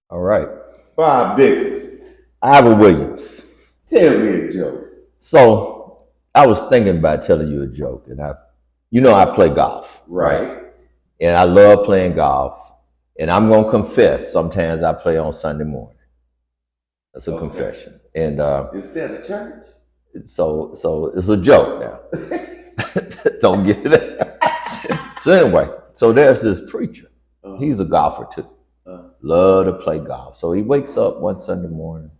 All right. Bob Dickerson. Ivor Williams. Tell me a joke. So I was thinking about telling you a joke, and I play golf, Right. and I love playing golf. And I'm gonna confess, sometimes I play on Sunday morning. That's a confession. And instead of church. So it's a joke now. Don't get it. So anyway, so there's this preacher. He's a golfer too. Love to play golf. So he wakes up one Sunday morning.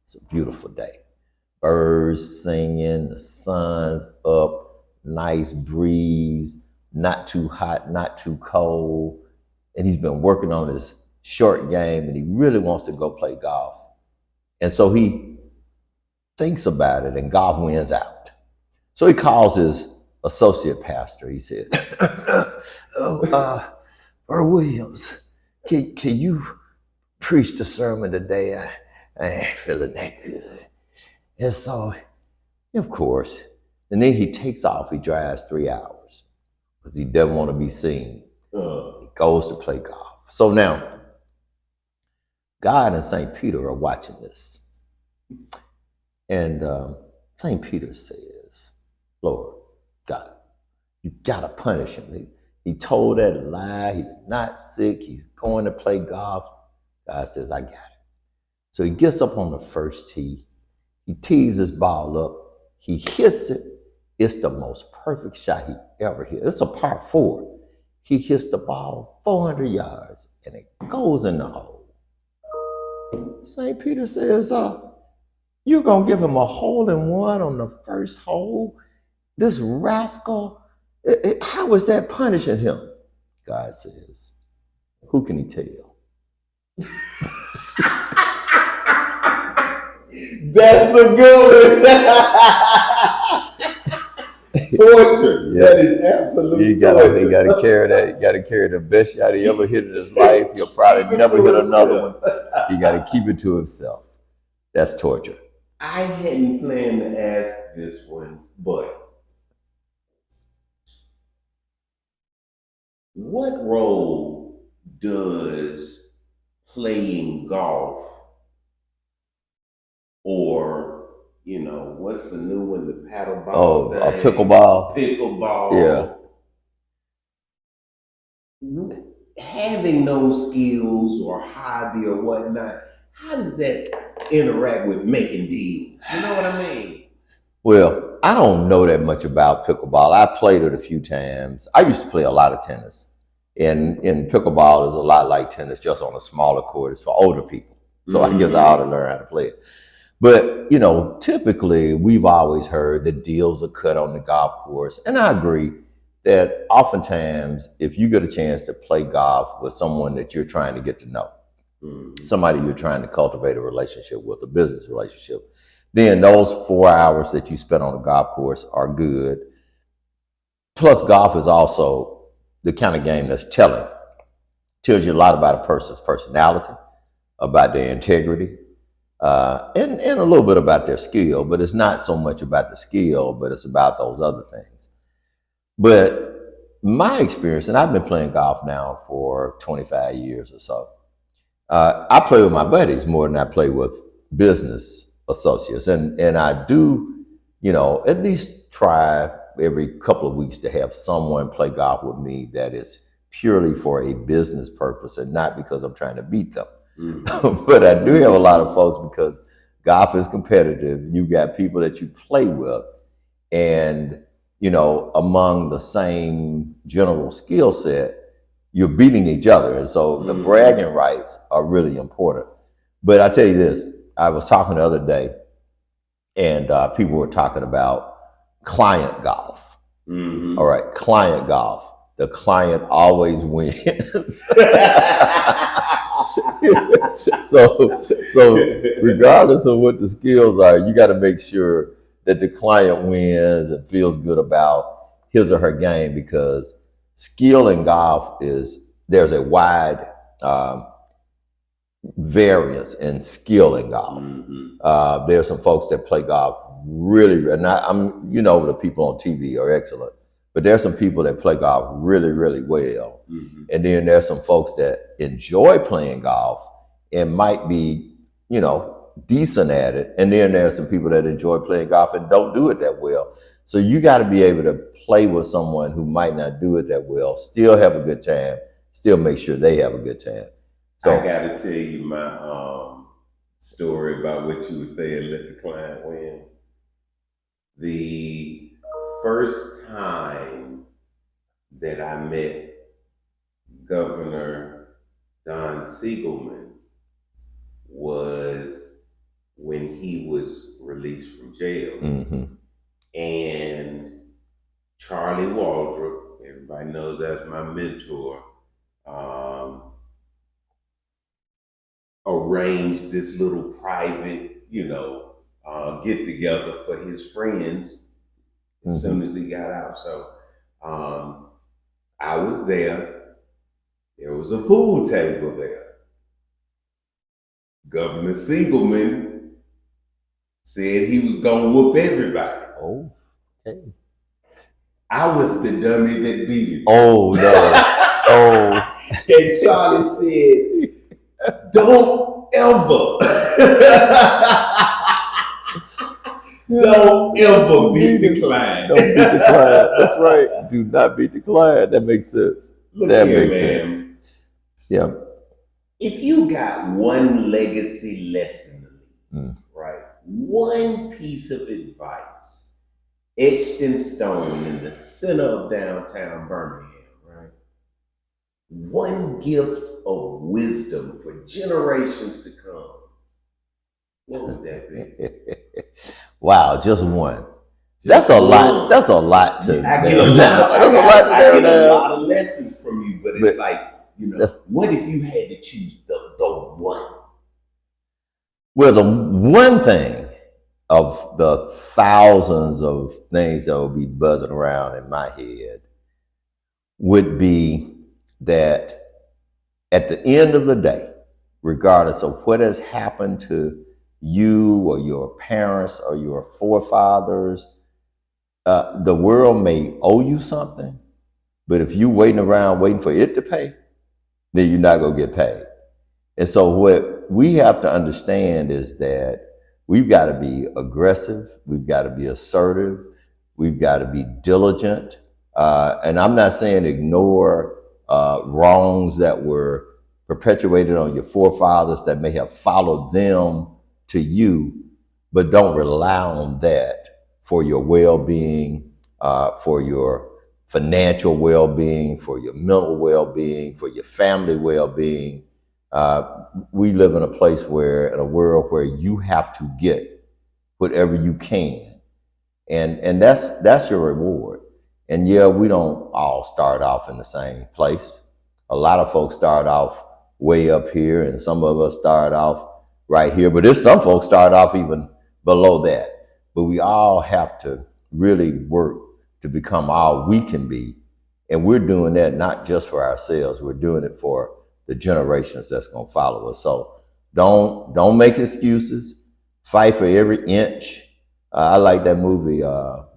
It's a beautiful day. Birds singing, the sun's up, nice breeze, not too hot, not too cold. And he's been working on his short game and he really wants to go play golf. And so he thinks about it and golf wins out. So he calls his associate pastor. He says, Earl Williams, can you preach the sermon today? I ain't feeling that good. And so, of course, and then he takes off. He drives 3 hours because he doesn't want to be seen. He goes to play golf. So now, God and St. Peter are watching this. And St. Peter says, Lord, God, you got to punish him. He told that lie. He's not sick. He's going to play golf. God says, I got it. So he gets up on the first tee. He tees his ball up. He hits it. It's the most perfect shot he ever hit. It's a par 4. He hits the ball 400 yards and it goes in the hole. St. Peter says, you're going to give him a hole-in-one on the first hole? This rascal, how is that punishing him? God says, who can he tell? That's a good one. Torture. Yeah. That is absolute torture. You gotta carry that. You gotta carry the best shot he ever hit in his life. He'll probably never hit another one. He gotta keep it to himself. That's torture. I hadn't planned to ask this one, but what role does playing golf or, what's the new one, the paddleball? Oh, a pickleball. Pickleball. Yeah. Having those skills or hobby or whatnot, how does that interact with making deals? You know what I mean? Well, I don't know that much about pickleball. I played it a few times. I used to play a lot of tennis. And pickleball is a lot like tennis, just on a smaller court. It's for older people. So I guess I ought to learn how to play it. But, typically we've always heard that deals are cut on the golf course. And I agree that oftentimes if you get a chance to play golf with someone that you're trying to get to know, somebody you're trying to cultivate a relationship with, a business relationship, then those 4 hours that you spend on the golf course are good. Plus, golf is also the kind of game that's tells you a lot about a person's personality, about their integrity, and a little bit about their skill, but it's not so much about the skill, but it's about those other things. But my experience, and I've been playing golf now for 25 years or so, I play with my buddies more than I play with business associates. And I do, at least try every couple of weeks to have someone play golf with me that is purely for a business purpose and not because I'm trying to beat them. But I do have a lot of folks because golf is competitive. You got people that you play with and, among the same general skill set, you're beating each other. And so the bragging rights are really important. But I tell you this, I was talking the other day and people were talking about client golf. All right, client golf. The client always wins. So regardless of what the skills are, you got to make sure that the client wins and feels good about his or her game, because skill in golf there's a wide variance in skill in golf. There's some folks that play golf really, and the people on TV are excellent, but there's some people that play golf really, really well. And then there's some folks that enjoy playing golf and might be, decent at it. And then there's some people that enjoy playing golf and don't do it that well. So you got to be able to play with someone who might not do it that well, still have a good time, still make sure they have a good time. So I got to tell you my story about what you were saying, let the client win. The first time that I met Governor Don Siegelman was when he was released from jail. And Charlie Waldrop, everybody knows that's my mentor, arranged this little private, get together for his friends as soon as he got out. So I was there. There was a pool table there. Governor Siegelman said he was gonna whoop everybody. Oh, okay. I was the dummy that beat him. Oh no. Oh. And Charlie said, don't ever don't ever beat the client. Don't beat the client. That's right. Do not beat the client. That makes sense. Look that here, makes man. sense. Yeah. If you got one legacy lesson to leave, right? One piece of advice etched in stone in the center of downtown Birmingham, right? One gift of wisdom for generations to come. What would that be? Wow, just one. That's a lot. That's a lot to narrow down. I get a lot of lessons from you, but it's like, what if you had to choose the one? Well, the one thing of the thousands of things that will be buzzing around in my head would be that at the end of the day, regardless of what has happened to you or your parents or your forefathers, the world may owe you something, but if you're waiting around waiting for it to pay, then you're not going to get paid. And so what we have to understand is that we've got to be aggressive, we've got to be assertive, we've got to be diligent. And I'm not saying ignore wrongs that were perpetuated on your forefathers that may have followed them to you, but don't rely on that for your well-being, for your financial well-being, for your mental well-being, for your family well-being. We live in a place in a world where you have to get whatever you can. And that's your reward. And yeah, we don't all start off in the same place. A lot of folks start off way up here, and some of us start off right here, but there's some folks start off even below that. But we all have to really work to become all we can be. And we're doing that not just for ourselves, we're doing it for the generations that's going to follow us. So don't make excuses. Fight for every inch. I like that movie.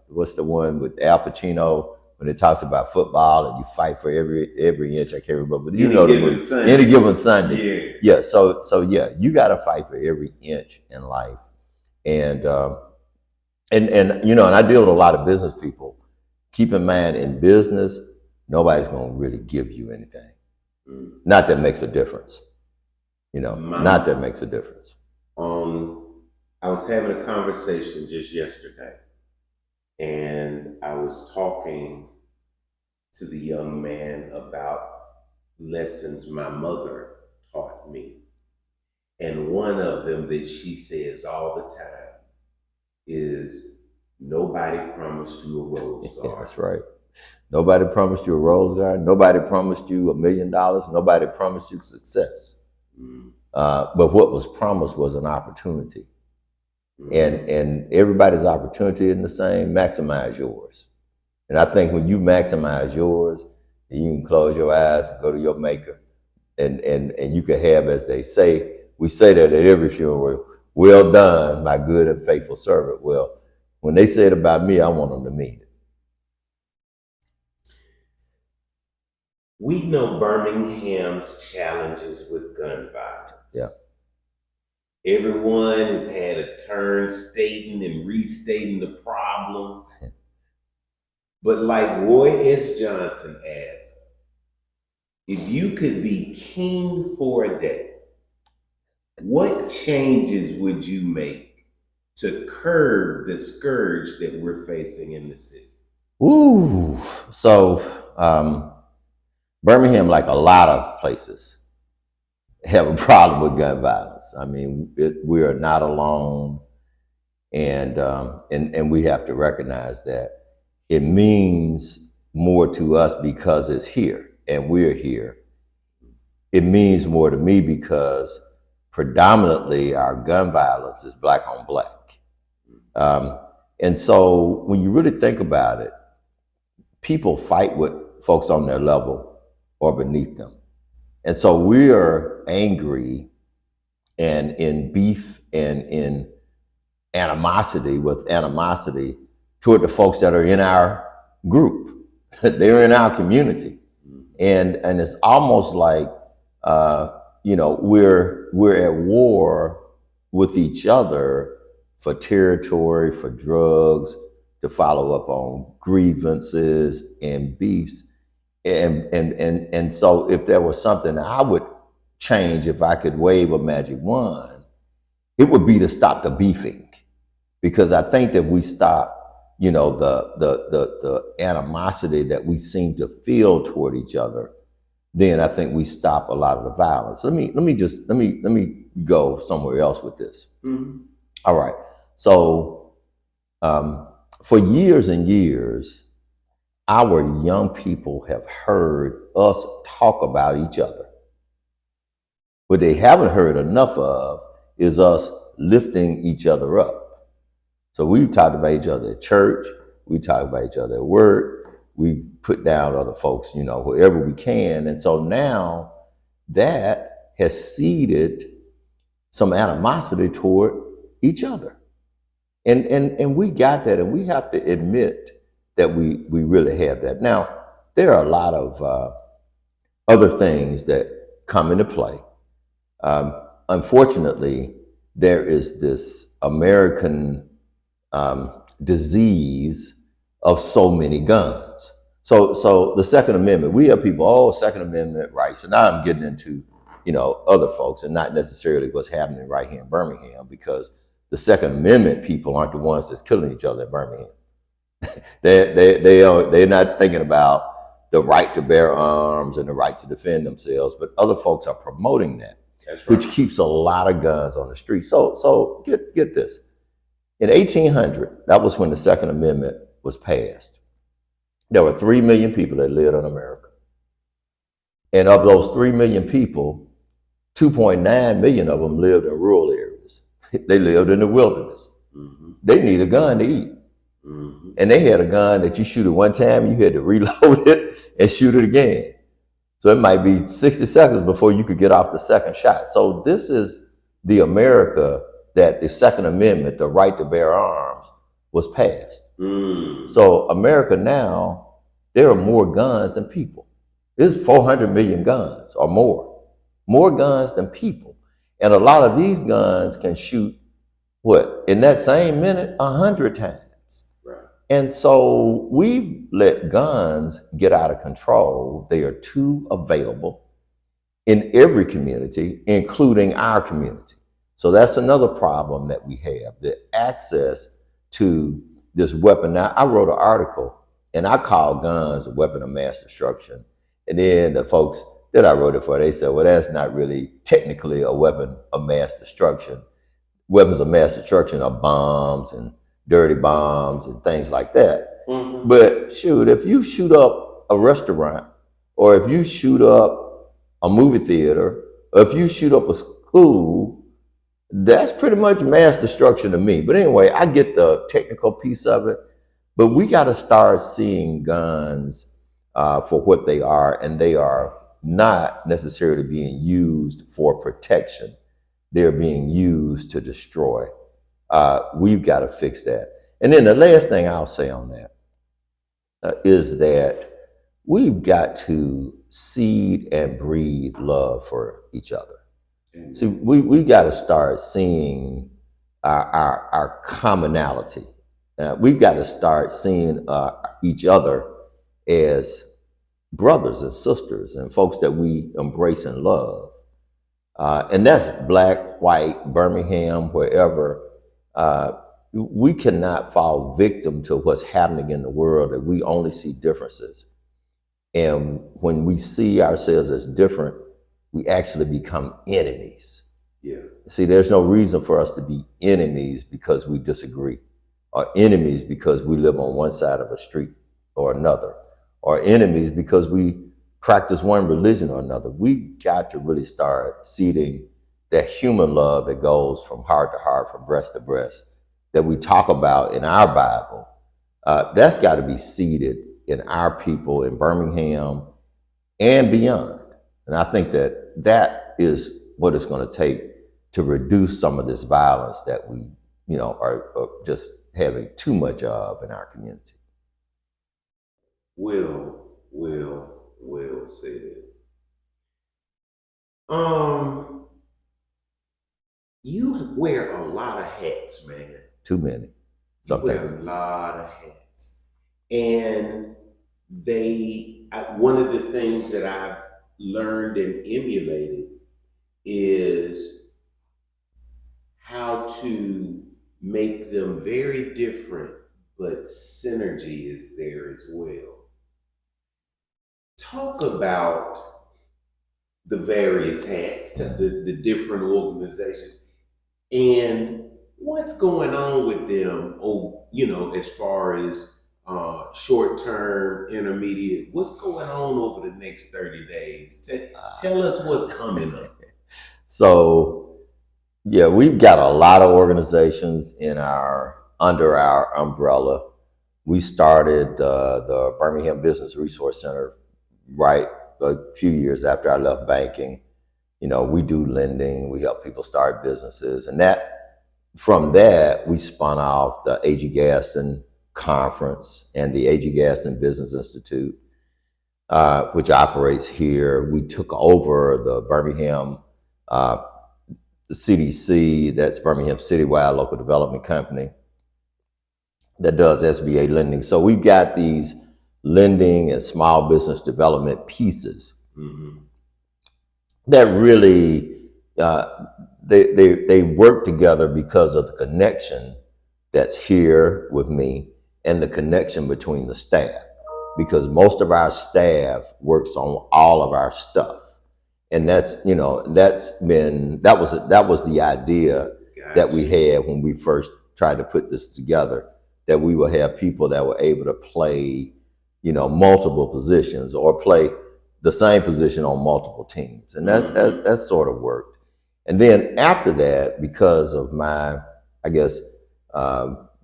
What's the one with Al Pacino when it talks about football and you fight for every inch? I can't remember. But Any Given Sunday. Yeah. So yeah, you got to fight for every inch in life. And I deal with a lot of business people. Keep in mind, in business, nobody's going to really give you anything. Not that makes a difference. Not that makes a difference. I was having a conversation just yesterday, and I was talking to the young man about lessons my mother taught me. And one of them that she says all the time is, nobody promised you a rose garden. Yeah, that's right. Nobody promised you a rose garden. Nobody promised you $1 million. Nobody promised you success. But what was promised was an opportunity. And everybody's opportunity isn't the same. Maximize yours. And I think when you maximize yours, you can close your eyes and go to your maker. And you can have, as they say, we say that at every funeral, well done, my good and faithful servant. Well, when they say it about me, I want them to mean it. We know Birmingham's challenges with gun violence. Yeah. Everyone has had a turn stating and restating the problem. But like Roy S. Johnson asked, if you could be king for a day, what changes would you make to curb the scourge that we're facing in the city? Ooh, so Birmingham, like a lot of places, have a problem with gun violence. I mean, we are not alone, and we have to recognize that it means more to us because it's here and we're here. It means more to me because predominantly our gun violence is black on black. And so when you really think about it, people fight with folks on their level or beneath them. And so we are angry and in beef and in animosity toward the folks that are in our group. They're in our community. And it's almost like we're at war with each other for territory, for drugs, to follow up on grievances and beefs. And so if there was something I would change, if I could wave a magic wand, it would be to stop the beefing. Because I think that we stop, the animosity that we seem to feel toward each other, then I think we stop a lot of the violence. Let me go somewhere else with this. Mm-hmm. All right. So for years and years, our young people have heard us talk about each other. What they haven't heard enough of is us lifting each other up. So we've talked about each other at church. We talk about each other at work. We put down other folks, wherever we can. And so now that has seeded some animosity toward each other. And we got that, and we have to admit that we really have that. Now, there are a lot of other things that come into play. Unfortunately, there is this American disease of so many guns. So the Second Amendment, we have people, Second Amendment rights. And now I'm getting into, other folks and not necessarily what's happening right here in Birmingham, because the Second Amendment people aren't the ones that's killing each other in Birmingham. They're not thinking about the right to bear arms and the right to defend themselves, but other folks are promoting that, right, which keeps a lot of guns on the street. So get this. In 1800, that was when the Second Amendment was passed. There were 3 million people that lived in America. And of those 3 million people, 2.9 million of them lived in rural areas. They lived in the wilderness. Mm-hmm. They need a gun to eat. Mm-hmm. And they had a gun that you shoot it one time, you had to reload it and shoot it again. So it might be 60 seconds before you could get off the second shot. So this is the America that the Second Amendment, the right to bear arms, was passed. Mm. So America now, there are more guns than people. There's 400 million guns or more guns than people. And a lot of these guns can shoot, in that same minute, 100 times. Right. And so we've let guns get out of control. They are too available in every community, including our community. So that's another problem that we have, the access to this weapon. Now, I wrote an article and I called guns a weapon of mass destruction. And then the folks that I wrote it for, they said, well, that's not really technically a weapon of mass destruction. Weapons of mass destruction are bombs and dirty bombs and things like that. Mm-hmm. But shoot, if you shoot up a restaurant, or if you shoot up a movie theater, or if you shoot up a school, that's pretty much mass destruction to me. But anyway, I get the technical piece of it, but we got to start seeing guns for what they are, and they are not necessarily being used for protection. They're being used to destroy. We've got to fix that. And then the last thing I'll say on that is that we've got to seed and breed love for each other. See, we got to start seeing our commonality. We've got to start seeing each other as brothers and sisters and folks that we embrace and love. And that's black, white, Birmingham, wherever. We cannot fall victim to what's happening in the world, that we only see differences. And when we see ourselves as different, we actually become enemies. Yeah. See, there's no reason for us to be enemies because we disagree, or enemies because we live on one side of a street or another, or enemies because we practice one religion or another. We got to really start seeding that human love that goes from heart to heart, from breast to breast, that we talk about in our Bible. That's got to be seeded in our people in Birmingham and beyond. And I think that that is what it's going to take to reduce some of this violence that we, are just having too much of in our community. Well said. You wear a lot of hats, man. Too many. You wear a lot of hats. And one of the things that I've learned and emulated is how to make them very different, but synergy is there as well. Talk about the various hats, the different organizations, and what's going on with them, as far as short-term, intermediate, what's going on over the next 30 days? Tell us what's coming up. So, yeah, we've got a lot of organizations under our umbrella. We started the Birmingham Business Resource Center right a few years after I left banking. We do lending, we help people start businesses, and from that we spun off the A.G. Gaston Conference and the A.G. Gaston Business Institute, which operates here. We took over the Birmingham, the CDC, that's Birmingham Citywide Local Development Company, that does SBA lending. So we've got these lending and small business development pieces that really they work together because of the connection that's here with me and the connection between the staff, because most of our staff works on all of our stuff. And that was the idea that we had when we first tried to put this together, that we would have people that were able to play, multiple positions or play the same position on multiple teams. And that sort of worked. And then after that, because of my, I guess,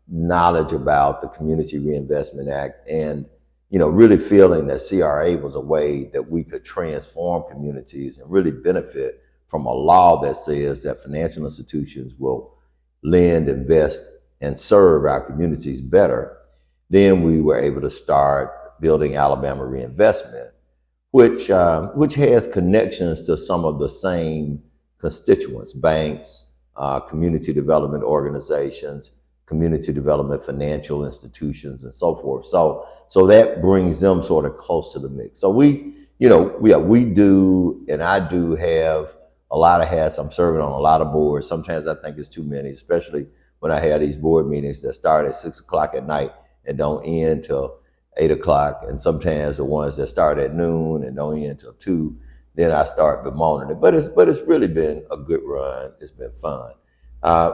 knowledge about the Community Reinvestment Act and, really feeling that CRA was a way that we could transform communities and really benefit from a law that says that financial institutions will lend, invest, and serve our communities better, then we were able to start building Alabama Reinvestment, which has connections to some of the same constituents: banks, community development organizations, community development financial institutions, and so forth. So that brings them sort of close to the mix. So we do, and I do have a lot of hats. I'm serving on a lot of boards. Sometimes I think it's too many, especially when I have these board meetings that start at 6 o'clock at night and don't end till 8 o'clock. And sometimes the ones that start at noon and don't end till 2, then I start bemoaning it. But it's really been a good run. It's been fun.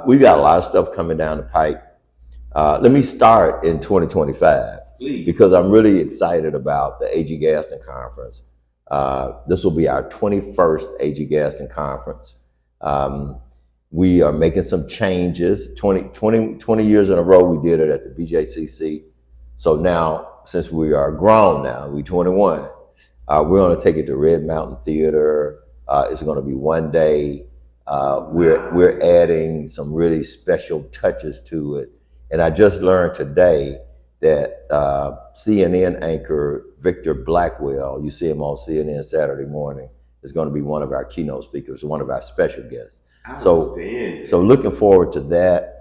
We've got a lot of stuff coming down the pike. Let me start in 2025, please, because I'm really excited about the A.G. Gaston Conference. This will be our 21st A.G. Gaston Conference. We are making some changes. 20 years in a row, we did it at the BJCC. So now, since we are grown now, we're 21, we're going to take it to Red Mountain Theater. It's going to be one day. We're adding some really special touches to it. And I just learned today that CNN anchor Victor Blackwell, you see him on CNN Saturday morning, is going to be one of our keynote speakers, one of our special guests. Outstanding. So looking forward to that.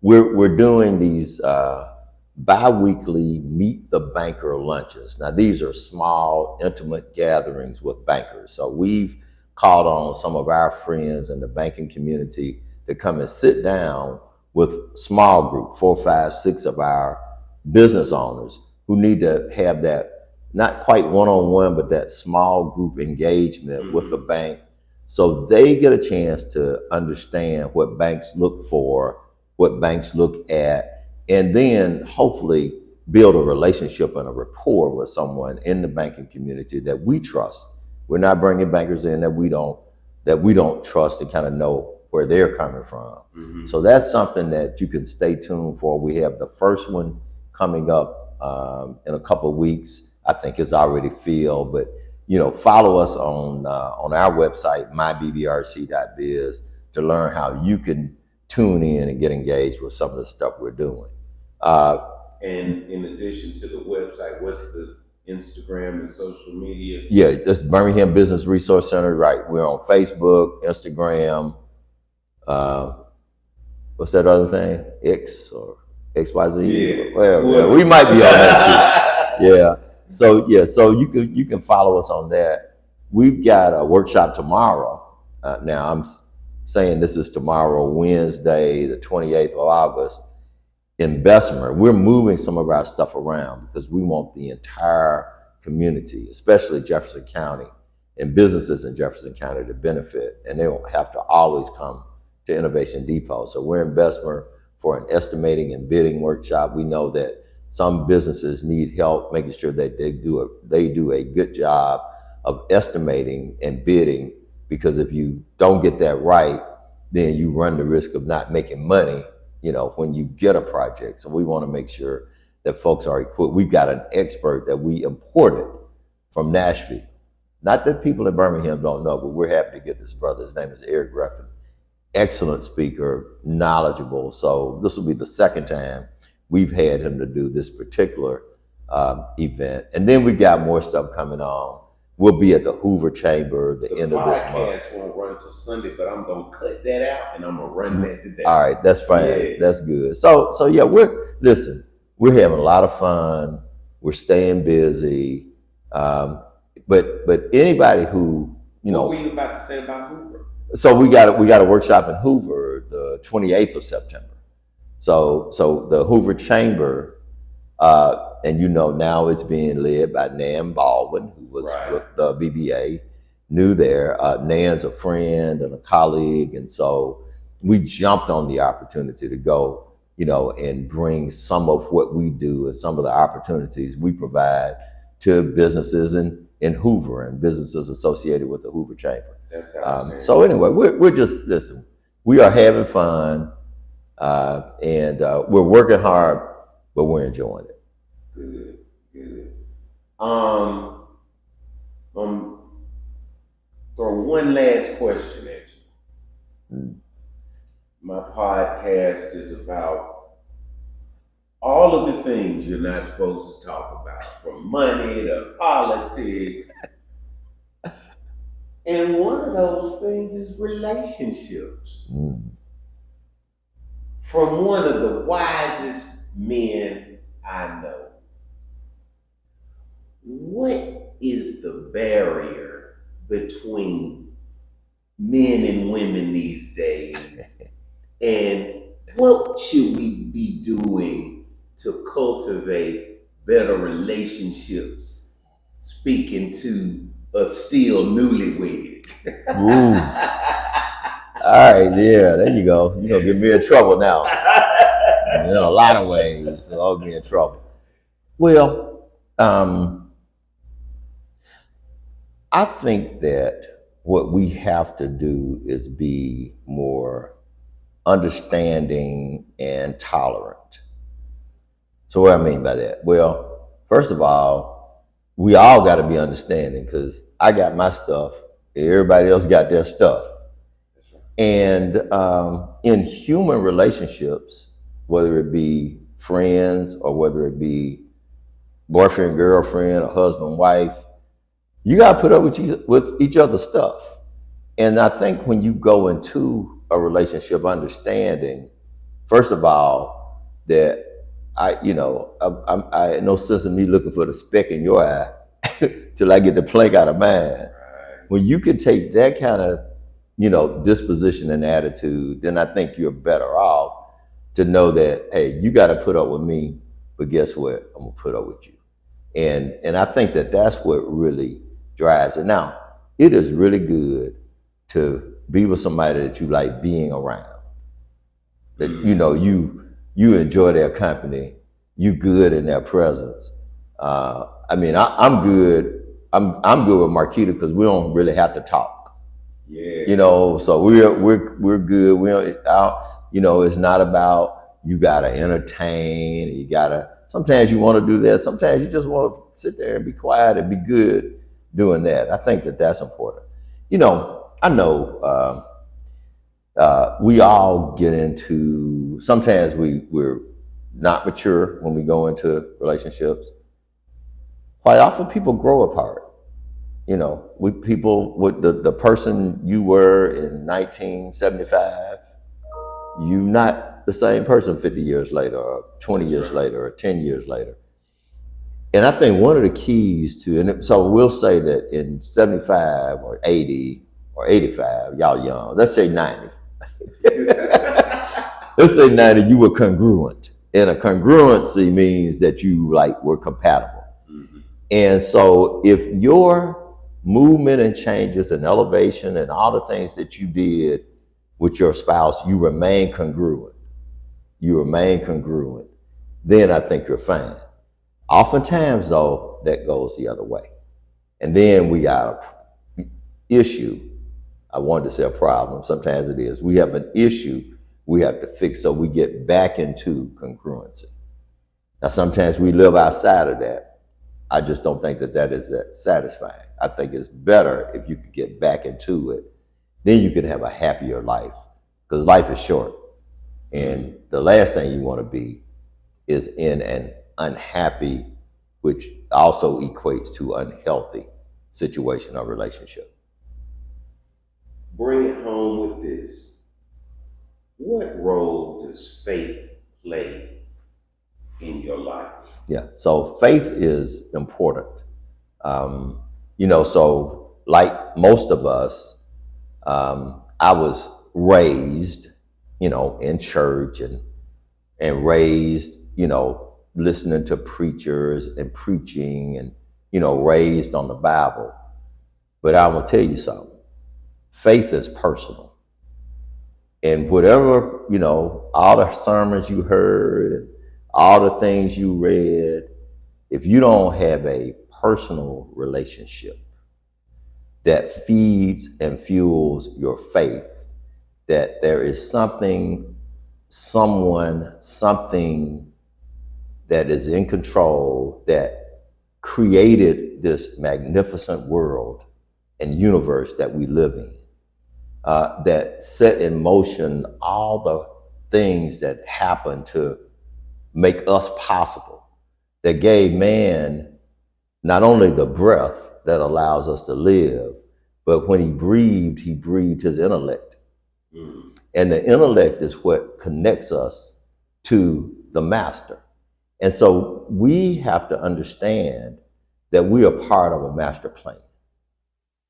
We're doing these bi-weekly Meet the Banker lunches. Now, these are small, intimate gatherings with bankers. So we've called on some of our friends in the banking community to come and sit down with small group, 4, 5, 6 of our business owners who need to have that, not quite one-on-one, but that small group engagement with the bank, so they get a chance to understand what banks look for, what banks look at, and then hopefully build a relationship and a rapport with someone in the banking community that we trust. We're not bringing bankers in that we don't trust and kind of know where they're coming from. So that's something that you can stay tuned for. We have the first one coming up in a couple of weeks. I think it's already filled, but follow us on our website, mybbRC.biz, to learn how you can tune in and get engaged with some of the stuff we're doing. And in addition to the website, what's the Instagram and social media? Yeah, it's Birmingham Business Resource Center, right? We're on Facebook, Instagram. What's that other thing? X or XYZ? Yeah. Well, we might be on that too. Yeah. So you can follow us on that. We've got a workshop tomorrow. Now I'm saying this is tomorrow, Wednesday, the 28th of August, in Bessemer. We're moving some of our stuff around because we want the entire community, especially Jefferson County and businesses in Jefferson County, to benefit, and they don't have to always come to Innovation Depot. So we're in Bessemer for an estimating and bidding workshop. We know that some businesses need help making sure that they do a good job of estimating and bidding, because if you don't get that right, then you run the risk of not making money, when you get a project. So we want to make sure that folks are equipped. We've got an expert that we imported from Nashville. Not that people in Birmingham don't know, but we're happy to get this brother. His name is Eric Griffin. Excellent speaker, knowledgeable. So this will be the second time we've had him to do this particular event. And then we got more stuff coming on. We'll be at the Hoover Chamber the end of this month. The podcast won't run till Sunday, but I'm going to cut that out and I'm going to run that today. All right, that's fine. Yeah. That's good. So yeah, we're having a lot of fun. We're staying busy. But anybody who, What were you about to say about Hoover? So we got a workshop in Hoover the 28th of September. So the Hoover Chamber, and now it's being led by Nan Baldwin, who was with the BBA, new there. Nan's a friend and a colleague, and so we jumped on the opportunity to go, and bring some of what we do and some of the opportunities we provide to businesses in Hoover and businesses associated with the Hoover Chamber. That's outstanding. So anyway, we're just, listen, we are having fun, and we're working hard, but we're enjoying it. Good. Throw one last question at you. My podcast is about all of the things you're not supposed to talk about, from money to politics. And one of those things is relationships. From one of the wisest men I know. What is the barrier between men and women these days? And what should we be doing to cultivate better relationships? Speaking to a still newlywed. Ooh. All right, yeah, there you go. You're gonna get me in trouble now. In a lot of ways, so I'll be in trouble. Well, I think that what we have to do is be more understanding and tolerant. So what I mean by that? Well, first of all, we all got to be understanding, because I got my stuff, everybody else got their stuff. And in human relationships, whether it be friends or whether it be boyfriend, girlfriend, or husband, wife, You got to put up with each other's stuff. And I think when you go into a relationship understanding, first of all, that I no sense in me looking for the speck in your eye till I get the plank out of mine. Right. When you can take that kind of, disposition and attitude, then I think you're better off to know that, hey, you got to put up with me, but guess what? I'm gonna put up with you. And I think that that's what really drives it. Now, it is really good to be with somebody that you like being around. That you enjoy their company, you good in their presence. I'm good. I'm good with Marquita because we don't really have to talk. Yeah. So we're good. We don't. It's not about you gotta entertain. You gotta. Sometimes you want to do that. Sometimes you just want to sit there and be quiet and be good doing that. I think that that's important. I know we all get into. Sometimes we're not mature when we go into relationships. Quite often, people grow apart. With people, with the person you were in 1975, you not the same person 50 years later or 20 years later or 10 years later. And I think one of the keys to, and so we'll say that in 75 or 80 or 85, y'all young, let's say 90. Let's say 90, you were congruent. And a congruency means that you were compatible. Mm-hmm. And so if your movement and changes and elevation and all the things that you did with your spouse, you remain congruent. Then I think you're fine. Oftentimes, though, that goes the other way. And then we got an issue. I wanted to say a problem. Sometimes it is. We have an issue we have to fix so we get back into congruency. Now, sometimes we live outside of that. I just don't think that is that satisfying. I think it's better if you could get back into it. Then you can have a happier life because life is short. And the last thing you want to be is in an unhappy, which also equates to unhealthy situation or relationship. Bring it home with this. What role does faith play in your life? Yeah, so faith is important. So like most of us, I was raised, in church and raised, listening to preachers and preaching and, raised on the Bible. But I will tell you something, faith is personal. And whatever, all the sermons you heard and all the things you read, if you don't have a personal relationship that feeds and fuels your faith, that there is something, someone, something that is in control that created this magnificent world and universe that we live in, that set in motion all the things that happen to make us possible, that gave man not only the breath that allows us to live, but when he breathed his intellect. Mm. And the intellect is what connects us to the master. And so we have to understand that we are part of a master plan.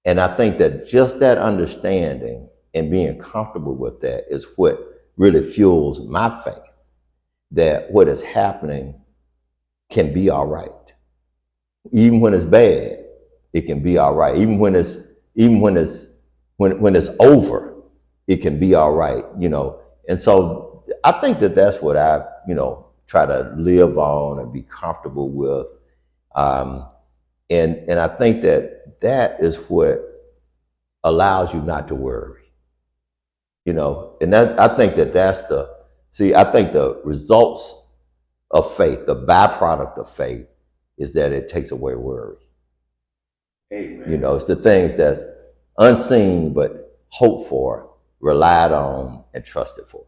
And I think that just that understanding and being comfortable with that is what really fuels my faith, that what is happening can be all right. Even when it's bad, it can be all right. Even when it's over, it can be all right, And so I think that that's what I, try to live on and be comfortable with. And I think that is what allows you not to worry, and that I think that's I think the results of faith, the byproduct of faith is that it takes away worry. Amen. It's the things that's unseen but hoped for, relied on, and trusted for.